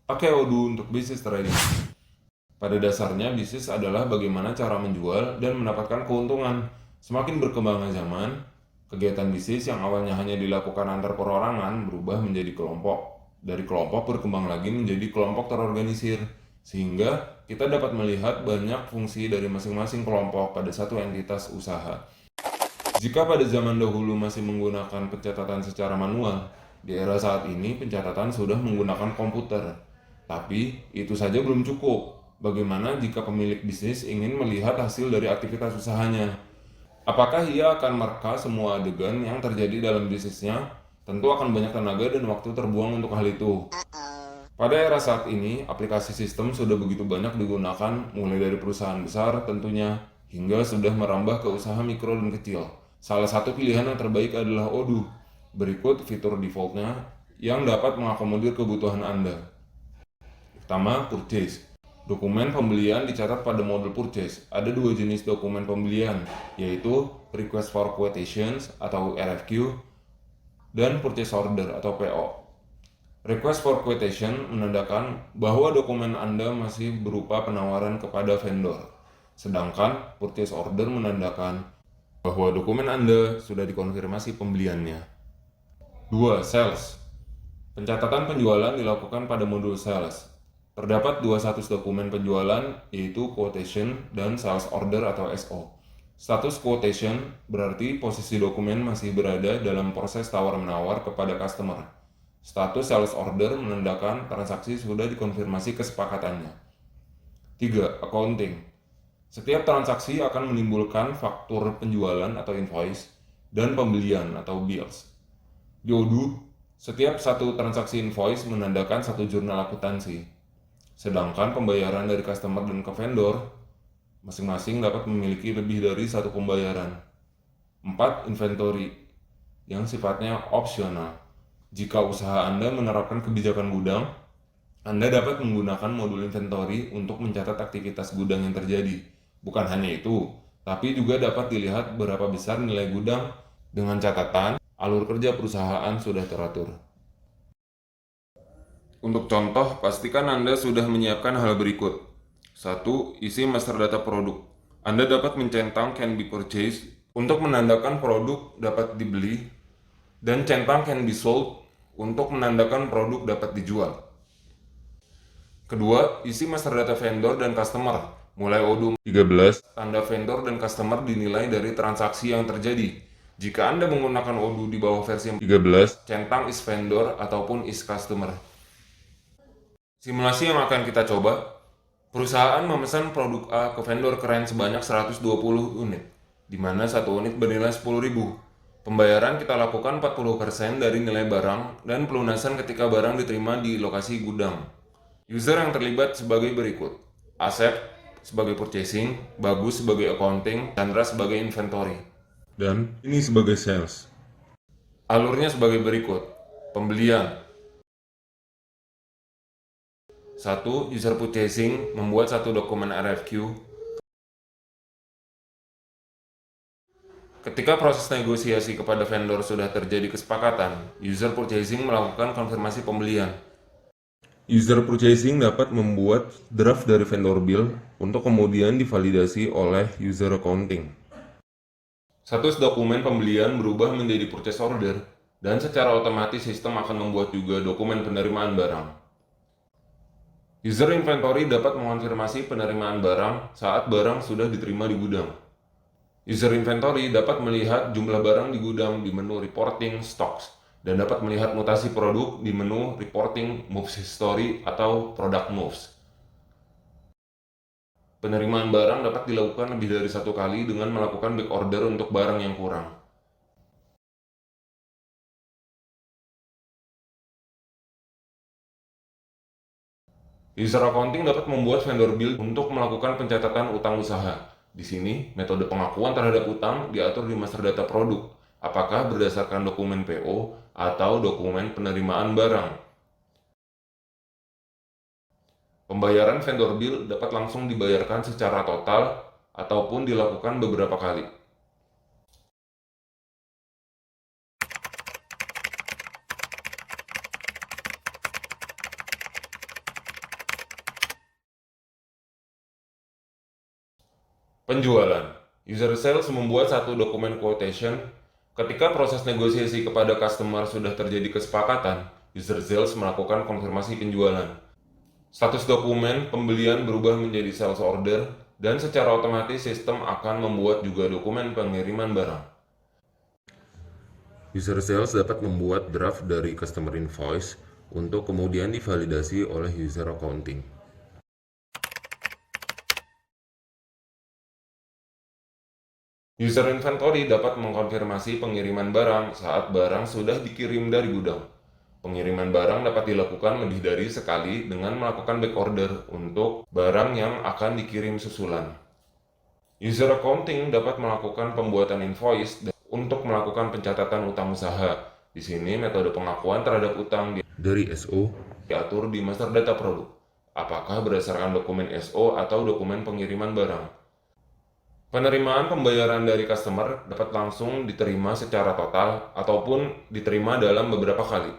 Pakai Odoo untuk bisnis trading. Pada dasarnya, bisnis adalah bagaimana cara menjual dan mendapatkan keuntungan. Semakin berkembangnya zaman, kegiatan bisnis yang awalnya hanya dilakukan antar perorangan berubah menjadi kelompok. Dari kelompok berkembang lagi menjadi kelompok terorganisir, sehingga kita dapat melihat banyak fungsi dari masing-masing kelompok pada satu entitas usaha. Jika pada zaman dahulu masih menggunakan pencatatan secara manual, di era saat ini pencatatan sudah menggunakan komputer. Tapi itu saja belum cukup. Bagaimana jika pemilik bisnis ingin melihat hasil dari aktivitas usahanya? Apakah ia akan mereka semua adegan yang terjadi dalam bisnisnya? Tentu akan banyak tenaga dan waktu terbuang untuk hal itu. Pada era saat ini, aplikasi sistem sudah begitu banyak digunakan, mulai dari perusahaan besar tentunya, hingga sudah merambah ke usaha mikro dan kecil. Salah satu pilihan yang terbaik adalah Odoo. Berikut fitur defaultnya yang dapat mengakomodir kebutuhan Anda. Pertama, purchase. Dokumen pembelian dicatat pada modul purchase. Ada dua jenis dokumen pembelian, yaitu request for quotations atau RFQ dan purchase order atau PO. Request for quotation menandakan bahwa dokumen Anda masih berupa penawaran kepada vendor. Sedangkan purchase order menandakan bahwa dokumen Anda sudah dikonfirmasi pembeliannya. 2. Sales. Pencatatan penjualan dilakukan pada modul sales. Terdapat dua status dokumen penjualan, yaitu quotation dan sales order atau SO. Status quotation berarti posisi dokumen masih berada dalam proses tawar-menawar kepada customer. Status sales order menandakan transaksi sudah dikonfirmasi kesepakatannya. 3. Accounting. Setiap transaksi akan menimbulkan faktur penjualan atau invoice dan pembelian atau bills. Di Odoo, setiap satu transaksi invoice menandakan satu jurnal akuntansi. Sedangkan pembayaran dari customer dan ke vendor masing-masing dapat memiliki lebih dari satu pembayaran. 4. Inventory yang sifatnya opsional. Jika usaha Anda menerapkan kebijakan gudang, Anda dapat menggunakan modul inventory untuk mencatat aktivitas gudang yang terjadi. Bukan hanya itu, tapi juga dapat dilihat berapa besar nilai gudang dengan catatan alur kerja perusahaan sudah teratur. Untuk contoh, pastikan Anda sudah menyiapkan hal berikut. 1. Isi master data produk. Anda dapat mencentang can be purchased untuk menandakan produk dapat dibeli dan centang can be sold untuk menandakan produk dapat dijual. Kedua, isi master data vendor dan customer. Mulai Odoo 13, tanda vendor dan customer dinilai dari transaksi yang terjadi. Jika Anda menggunakan Odoo di bawah versi 13, centang is vendor ataupun is customer. Simulasi yang akan kita coba, perusahaan memesan produk A ke vendor keren sebanyak 120 unit, di mana satu unit bernilai 10.000. Pembayaran kita lakukan 40% dari nilai barang dan pelunasan ketika barang diterima di lokasi gudang. User yang terlibat sebagai berikut: Asep sebagai purchasing, Bagus sebagai accounting, Chandra sebagai inventory. Dan ini sebagai sales. Alurnya sebagai berikut. Pembelian. 1. User purchasing membuat satu dokumen RFQ. Ketika proses negosiasi kepada vendor sudah terjadi kesepakatan, user purchasing melakukan konfirmasi pembelian. User purchasing dapat membuat draft dari vendor bill untuk kemudian divalidasi oleh user accounting. Status dokumen pembelian berubah menjadi purchase order, dan secara otomatis sistem akan membuat juga dokumen penerimaan barang. User inventory dapat mengonfirmasi penerimaan barang saat barang sudah diterima di gudang. User inventory dapat melihat jumlah barang di gudang di menu reporting stocks dan dapat melihat mutasi produk di menu reporting moves history atau product moves. Penerimaan barang dapat dilakukan lebih dari satu kali dengan melakukan back order untuk barang yang kurang. User accounting dapat membuat vendor bill untuk melakukan pencatatan utang usaha. Di sini, metode pengakuan terhadap utang diatur di master data produk, apakah berdasarkan dokumen PO atau dokumen penerimaan barang. Pembayaran vendor bill dapat langsung dibayarkan secara total ataupun dilakukan beberapa kali. Penjualan. User sales membuat satu dokumen quotation. Ketika proses negosiasi kepada customer sudah terjadi kesepakatan, user sales melakukan konfirmasi penjualan. Status dokumen pembelian berubah menjadi sales order, dan secara otomatis sistem akan membuat juga dokumen pengiriman barang. User sales dapat membuat draft dari customer invoice untuk kemudian divalidasi oleh user accounting. User inventory dapat mengkonfirmasi pengiriman barang saat barang sudah dikirim dari gudang. Pengiriman barang dapat dilakukan lebih dari sekali dengan melakukan back order untuk barang yang akan dikirim susulan. User accounting dapat melakukan pembuatan invoice untuk melakukan pencatatan utang usaha. Di sini metode pengakuan terhadap utang dari SO diatur di master data produk. Apakah berdasarkan dokumen SO atau dokumen pengiriman barang? Penerimaan pembayaran dari customer dapat langsung diterima secara total ataupun diterima dalam beberapa kali.